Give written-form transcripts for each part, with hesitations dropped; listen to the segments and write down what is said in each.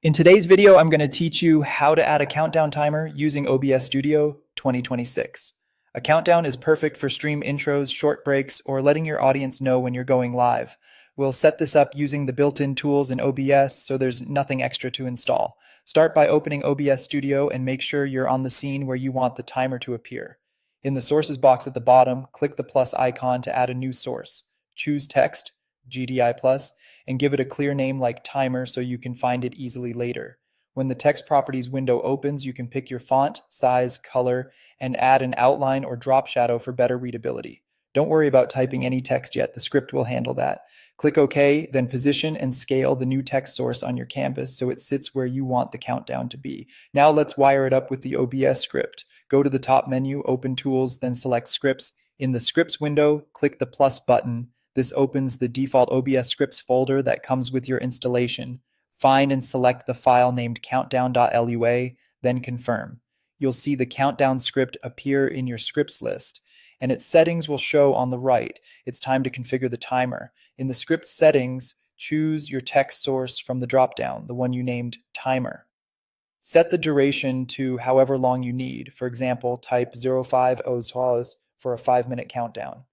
In today's video, I'm going to teach you how to add a countdown timer using OBS Studio 2026. A countdown is perfect for stream intros, short breaks, or letting your audience know when you're going live. We'll set this up using the built-in tools in OBS, so there's nothing extra to install. Start by opening OBS Studio and make sure you're on the scene where you want the timer to appear. In the sources box at the bottom, click the plus icon to add a new source. Choose text, GDI plus, and give it a clear name like timer so you can find it easily later. When the text properties window opens, you can pick your font, size, color, and add an outline or drop shadow for better readability. Don't worry about typing any text yet, the script will handle that. Click OK, then position and scale the new text source on your canvas so it sits where you want the countdown to be. Now let's wire it up with the OBS script. Go to the top menu, open Tools, then select Scripts. In the Scripts window, click the plus button. This opens the default OBS scripts folder that comes with your installation. Find and select the file named countdown.lua, then confirm. You'll see the countdown script appear in your scripts list, and its settings will show on the right. It's time to configure the timer. In the script settings, choose your text source from the dropdown, the one you named timer. Set the duration to however long you need. For example, type 05 hours for a 5-minute countdown.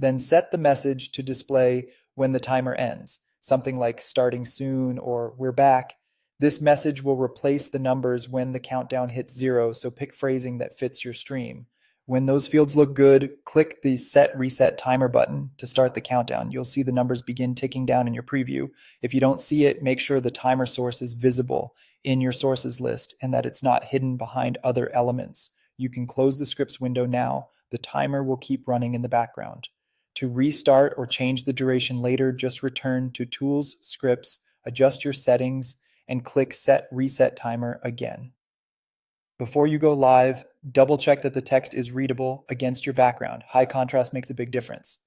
Then set the message to display when the timer ends, something like starting soon or we're back. This message will replace the numbers when the countdown hits 0, so pick phrasing that fits your stream. When those fields look good, click the Set Reset Timer button to start the countdown. You'll see the numbers begin ticking down in your preview. If you don't see it, make sure the timer source is visible in your sources list and that it's not hidden behind other elements. You can close the scripts window now. The timer will keep running in the background. To restart or change the duration later, just return to Tools, Scripts, adjust your settings, and click Set Reset Timer again. Before you go live, double check that the text is readable against your background. High contrast makes a big difference.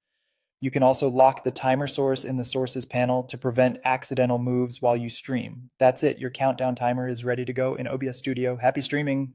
You can also lock the timer source in the Sources panel to prevent accidental moves while you stream. That's it, your countdown timer is ready to go in OBS Studio. Happy streaming!